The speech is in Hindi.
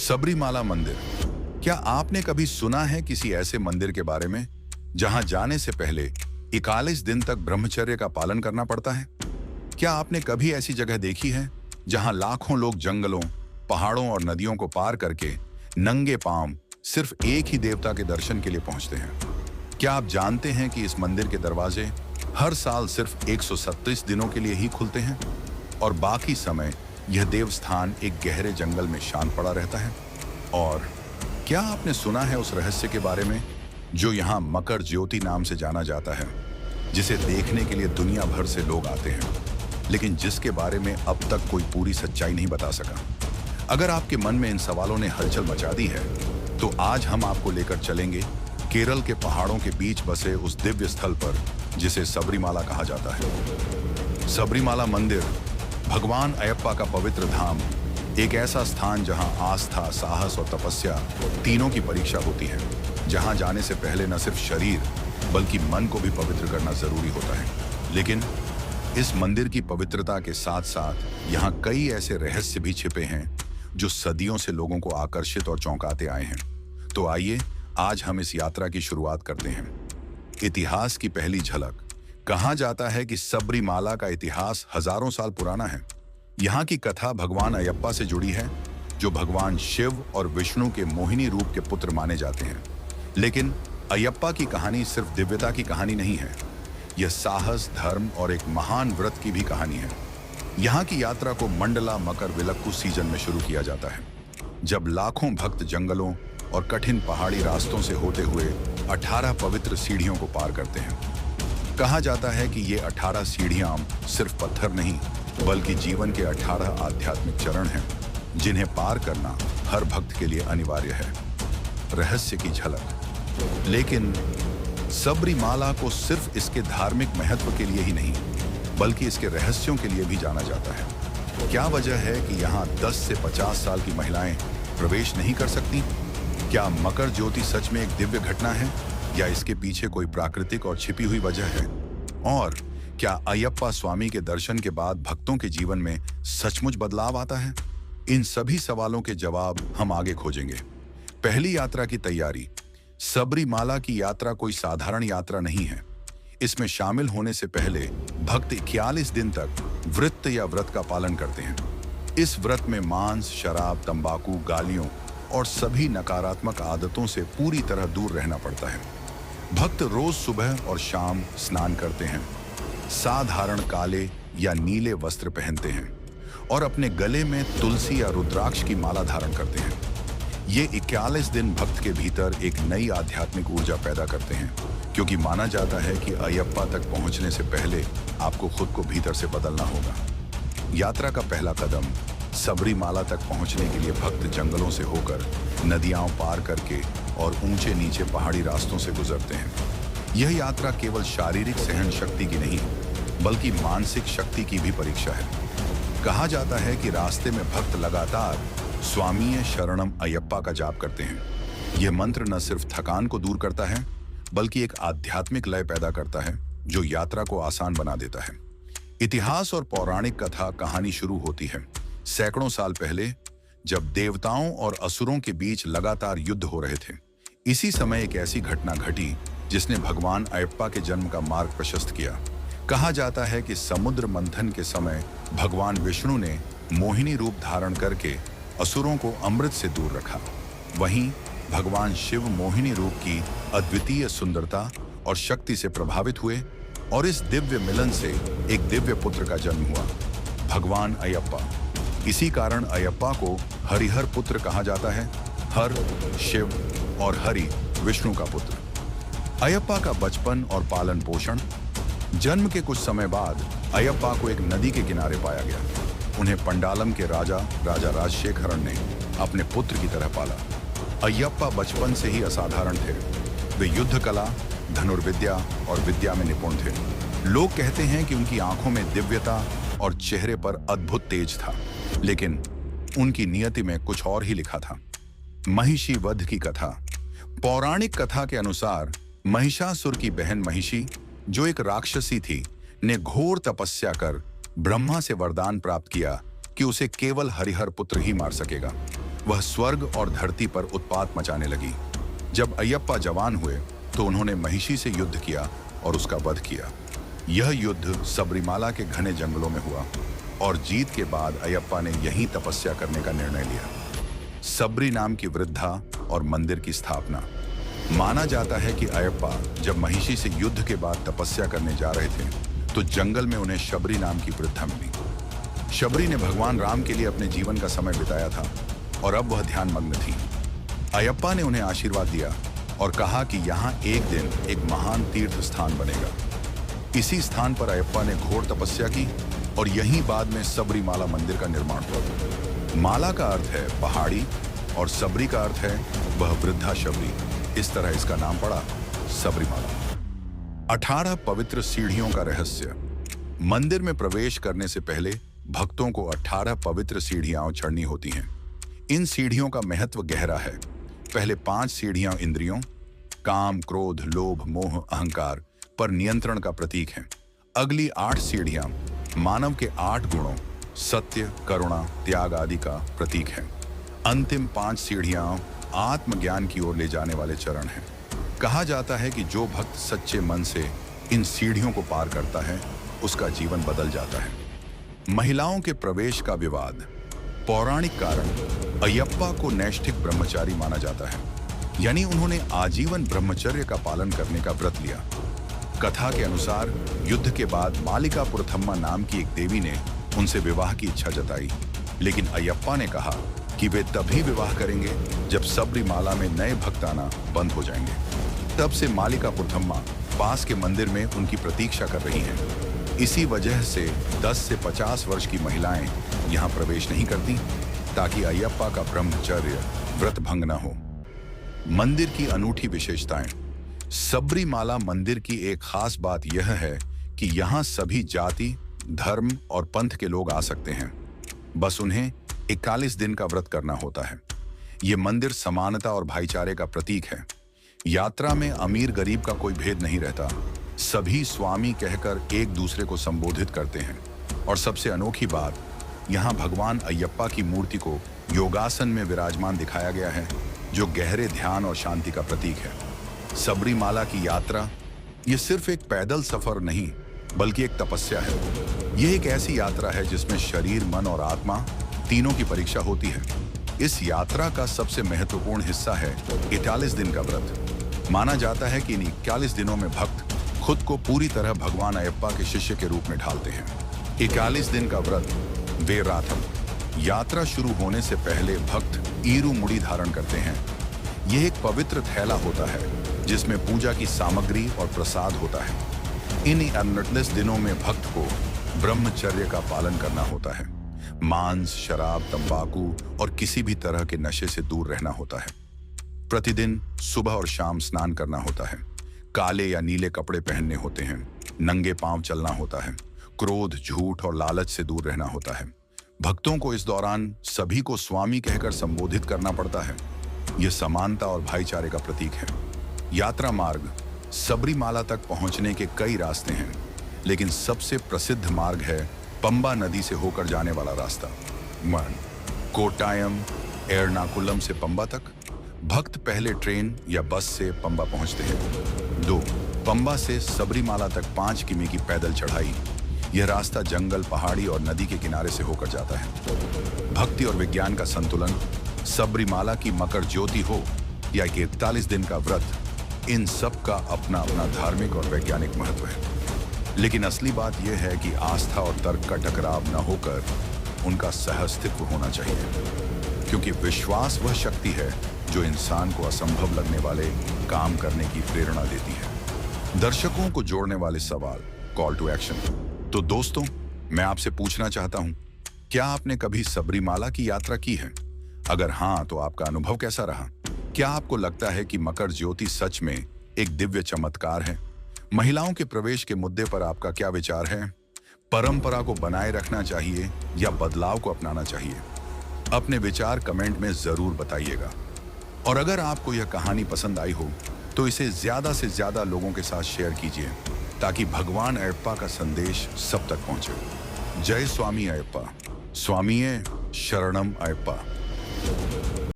सबरीमाला मंदिर। क्या आपने कभी सुना है किसी ऐसे मंदिर के बारे में जहां जाने से पहले 41 दिन तक ब्रह्मचर्य का पालन करना पड़ता है? क्या आपने कभी ऐसी जगह देखी है जहां लाखों लोग जंगलों, पहाड़ों और नदियों को पार करके नंगे पांव सिर्फ एक ही देवता के दर्शन के लिए पहुंचते हैं? क्या आप जानते हैं कि इस मंदिर के दरवाजे हर साल सिर्फ 137 दिनों के लिए ही खुलते हैं और बाकी समय यह देवस्थान एक गहरे जंगल में शांत पड़ा रहता है? और क्या आपने सुना है उस रहस्य के बारे में जो यहाँ मकर ज्योति नाम से जाना जाता है, जिसे देखने के लिए दुनिया भर से लोग आते हैं, लेकिन जिसके बारे में अब तक कोई पूरी सच्चाई नहीं बता सका? अगर आपके मन में इन सवालों ने हलचल मचा दी है, तो आज हम आपको लेकर चलेंगे केरल के पहाड़ों के बीच बसे उस दिव्य स्थल पर जिसे सबरीमाला कहा जाता है। सबरीमाला मंदिर भगवान अयप्पा का पवित्र धाम, एक ऐसा स्थान जहां आस्था, साहस और तपस्या तीनों की परीक्षा होती है, जहां जाने से पहले न सिर्फ शरीर बल्कि मन को भी पवित्र करना जरूरी होता है। लेकिन इस मंदिर की पवित्रता के साथ साथ यहाँ कई ऐसे रहस्य भी छिपे हैं जो सदियों से लोगों को आकर्षित और चौंकाते आए हैं। तो आइए आज हम इस यात्रा की शुरुआत करते हैं। इतिहास की पहली झलक। कहा जाता है कि सबरीमाला का इतिहास हजारों साल पुराना है। यहाँ की कथा भगवान अयप्पा से जुड़ी है, जो भगवान शिव और विष्णु के मोहिनी रूप के पुत्र माने जाते हैं। लेकिन अयप्पा की कहानी सिर्फ दिव्यता की कहानी नहीं है, यह साहस, धर्म और एक महान व्रत की भी कहानी है। यहाँ की यात्रा को मंडला मकर विलक्कू सीजन में शुरू किया जाता है, जब लाखों भक्त जंगलों और कठिन पहाड़ी रास्तों से होते हुए 18 पवित्र सीढ़ियों को पार करते हैं। कहा जाता है कि ये 18 सीढ़ियां सिर्फ पत्थर नहीं, बल्कि जीवन के 18 आध्यात्मिक चरण हैं, जिन्हें पार करना हर भक्त के लिए अनिवार्य है। रहस्य की झलक। लेकिन सबरीमाला को सिर्फ इसके धार्मिक महत्व के लिए ही नहीं, बल्कि इसके रहस्यों के लिए भी जाना जाता है। क्या वजह है कि यहाँ 10 से 50 साल की महिलाएं प्रवेश नहीं कर सकती? क्या मकर ज्योति सच में एक दिव्य घटना है, या इसके पीछे कोई प्राकृतिक और छिपी हुई वजह है? और क्या अयप्पा स्वामी के दर्शन के बाद भक्तों के जीवन में सचमुच बदलाव आता है? इन सभी सवालों के जवाब हम आगे खोजेंगे। पहली यात्रा की तैयारी। सबरीमाला की यात्रा कोई साधारण यात्रा नहीं है। इसमें शामिल होने से पहले भक्त 41 दिन तक व्रत या व्रत का पालन करते हैं। इस व्रत में मांस, शराब, तंबाकू, गालियों और सभी नकारात्मक आदतों से पूरी तरह दूर रहना पड़ता है। भक्त रोज सुबह और शाम स्नान करते हैं, साधारण काले या नीले वस्त्र पहनते हैं और अपने गले में तुलसी या रुद्राक्ष की माला धारण करते हैं। ये 41 दिन भक्त के भीतर एक नई आध्यात्मिक ऊर्जा पैदा करते हैं, क्योंकि माना जाता है कि अयप्पा तक पहुंचने से पहले आपको खुद को भीतर से बदलना होगा। यात्रा का पहला कदम। सबरीमाला तक पहुंचने के लिए भक्त जंगलों से होकर, नदियां पार करके और ऊंचे नीचे पहाड़ी रास्तों से गुजरते हैं। यह यात्रा केवल शारीरिक सहन शक्ति की नहीं, बल्कि मानसिक शक्ति की भी परीक्षा है। कहा जाता है कि रास्ते में भक्त लगातार स्वामीय शरणम अयप्पा का जाप करते हैं। यह मंत्र न सिर्फ थकान को दूर करता है, बल्कि एक आध्यात्मिक लय पैदा करता है जो यात्रा को आसान बना देता है। इतिहास और पौराणिक कथा कहानी शुरू होती है सैकड़ों साल पहले, जब देवताओं और असुरों के बीच लगातार युद्ध हो रहे थे। इसी समय एक ऐसी घटना घटी जिसने भगवान अयप्पा के जन्म का मार्ग प्रशस्त किया। कहा जाता है कि समुद्र मंथन के समय भगवान विष्णु ने मोहिनी रूप धारण करके असुरों को अमृत से दूर रखा। वहीं भगवान शिव मोहिनी रूप की अद्वितीय सुंदरता और शक्ति से प्रभावित हुए और इस दिव्य मिलन से एक दिव्य पुत्र का जन्म हुआ, भगवान अयप्पा। इसी कारण अयप्पा को हरिहर पुत्र कहा जाता है। हर शिव और हरि विष्णु का पुत्र। अयप्पा का बचपन और पालन पोषण। जन्म के कुछ समय बाद अयप्पा को एक नदी के किनारे पाया गया। उन्हें पंडालम के राजा राजशेखरन ने अपने पुत्र की तरह पाला। अयप्पा बचपन से ही असाधारण थे। वे युद्ध कला, धनुर्विद्या और विद्या में निपुण थे। लोग कहते हैं कि उनकी आंखों में दिव्यता और चेहरे पर अद्भुत तेज था, लेकिन उनकी नियति में कुछ और ही लिखा था। महिषी वध की कथा। पौराणिक कथा के अनुसार महिषासुर की बहन महिषी, जो एक राक्षसी थी, ने घोर तपस्या कर ब्रह्मा से वरदान प्राप्त किया कि उसे केवल हरिहर पुत्र ही मार सकेगा। वह स्वर्ग और धरती पर उत्पात मचाने लगी। जब अयप्पा जवान हुए तो उन्होंने महिषी से युद्ध किया और उसका वध किया। यह युद्ध सबरीमाला के घने जंगलों में हुआ और जीत के बाद अयप्पा ने यहीं तपस्या करने का निर्णय लिया। सबरी नाम की वृद्धा और मंदिर की स्थापना। माना जाता है कि अयप्पा जब महिषी से युद्ध के बाद तपस्या करने जा रहे थे तो जंगल में उन्हें शबरी नाम की वृद्धा मिली। शबरी ने भगवान राम के लिए अपने जीवन का समय बिताया था और अब वह ध्यान मग्न थी। अयप्पा ने उन्हें आशीर्वाद दिया और कहा कि यहाँ एक दिन एक महान तीर्थ स्थान बनेगा। इसी स्थान पर अयप्पा ने घोर तपस्या की और यहीं बाद में सबरीमाला मंदिर का निर्माण हुआ। माला का अर्थ है पहाड़ी और सबरी का अर्थ है वह वृद्धा शबरी। इस तरह इसका नाम पड़ा सबरीमाला। 18 पवित्र सीढ़ियों का रहस्य। मंदिर में प्रवेश करने से पहले भक्तों को 18 पवित्र सीढ़ियां चढ़नी होती हैं। इन सीढ़ियों का महत्व गहरा है। पहले 5 सीढ़ियां इंद्रियों, काम, क्रोध, लोभ, मोह, अहंकार पर नियंत्रण का प्रतीक हैं। अगली 8 सीढ़ियां मानव के 8 गुणों, सत्य, करुणा, त्याग आदि का प्रतीक हैं। अंतिम 5 सीढ़ियां आत्मज्ञान की ओर ले जाने वाले चरण हैं। कहा जाता है कि जो भक्त सच्चे मन से इन सीढ़ियों को पार करता है उसका जीवन बदल जाता है। महिलाओं के प्रवेश का विवाद। पौराणिक कारण, अयप्पा को नैष्ठिक ब्रह्मचारी माना जाता है, यानी उन्होंने आजीवन ब्रह्मचर्य का पालन करने का व्रत लिया। कथा के अनुसार युद्ध के बाद मालिका पुरथम्मा नाम की एक देवी ने उनसे विवाह की इच्छा जताई, लेकिन अयप्पा ने कहा कि वे तभी विवाह करेंगे जब सबरीमाला में नए भक्त आना बंद हो जाएंगे। तब से मालिका पुरथम्मा पास के मंदिर में उनकी प्रतीक्षा कर रही हैं। इसी वजह से 10 से 50 वर्ष की महिलाएं यहां प्रवेश नहीं करती ताकि अयप्पा का ब्रह्मचर्य व्रत भंग न हो। मंदिर की अनूठी विशेषताएं। सबरीमाला मंदिर की एक खास बात यह है कि यहां सभी जाति, धर्म और पंथ के लोग आ सकते हैं। बस उन्हें 41 दिन का व्रत करना होता है। ये मंदिर समानता और भाईचारे का प्रतीक है। यात्रा में अमीर गरीब का कोई भेद नहीं रहता। सभी स्वामी कहकर एक दूसरे को संबोधित करते हैं। और सबसे अनोखी बात, यहाँ भगवान अयप्पा की मूर्ति को योगासन में विराजमान दिखाया गया है, जो गहरे ध्यान और शांति का प्रतीक है। सबरीमाला की यात्रा ये सिर्फ एक पैदल सफर नहीं बल्कि एक तपस्या है। यह एक ऐसी यात्रा है जिसमें शरीर, मन और आत्मा तीनों की परीक्षा होती है। इस यात्रा का सबसे महत्वपूर्ण हिस्सा है 41 दिन का व्रत। माना जाता है कि इन 41 दिनों में भक्त खुद को पूरी तरह भगवान अयप्पा के शिष्य के रूप में ढालते हैं। 41 दिन का व्रत वेराथम। यात्रा शुरू होने से पहले भक्त ईरू मुड़ी धारण करते हैं। यह एक पवित्र थैला होता है जिसमें पूजा की सामग्री और प्रसाद होता है। इन 39 दिनों में भक्त को ब्रह्मचर्य का पालन करना होता है। मांस, शराब, तंबाकू और किसी भी तरह के नशे से दूर रहना होता है। प्रतिदिन सुबह और शाम स्नान करना होता है। काले या नीले कपड़े पहनने होते हैं। नंगे पांव चलना होता है। क्रोध, झूठ और लालच से दूर रहना होता है। भक्तों को इस दौरान सभी को स्वामी कहकर संबोधित करना पड़ता है। यह समानता और भाईचारे का प्रतीक है। यात्रा मार्ग। सबरीमाला तक पहुंचने के कई रास्ते हैं, लेकिन सबसे प्रसिद्ध मार्ग है पंबा नदी से होकर जाने वाला रास्ता। 1. कोट्टायम एर्नाकुलम से पंबा तक। भक्त पहले ट्रेन या बस से पंबा पहुंचते हैं। 2. पंबा से सबरीमाला तक 5 किमी की पैदल चढ़ाई। यह रास्ता जंगल, पहाड़ी और नदी के किनारे से होकर जाता है। भक्ति और विज्ञान का संतुलन। सबरीमाला की मकर ज्योति हो या 41 दिन का व्रत, इन सब का अपना अपना धार्मिक और वैज्ञानिक महत्व है। लेकिन असली बात यह है कि आस्था और तर्क का टकराव न होकर उनका सहअस्तित्व होना चाहिए, क्योंकि विश्वास वह शक्ति है जो इंसान को असंभव लगने वाले काम करने की प्रेरणा देती है। दर्शकों को जोड़ने वाले सवाल, कॉल टू एक्शन। तो दोस्तों, मैं आपसे पूछना चाहता हूं, क्या आपने कभी सबरीमाला की यात्रा की है? अगर हाँ, तो आपका अनुभव कैसा रहा? क्या आपको लगता है कि मकर ज्योति सच में एक दिव्य चमत्कार है? महिलाओं के प्रवेश के मुद्दे पर आपका क्या विचार है? परंपरा को बनाए रखना चाहिए या बदलाव को अपनाना चाहिए? अपने विचार कमेंट में जरूर बताइएगा। और अगर आपको यह कहानी पसंद आई हो तो इसे ज्यादा से ज्यादा लोगों के साथ शेयर कीजिए ताकि भगवान अयप्पा का संदेश सब तक पहुंचे। जय स्वामी अयप्पा। स्वामीये शरणम अयप्पा।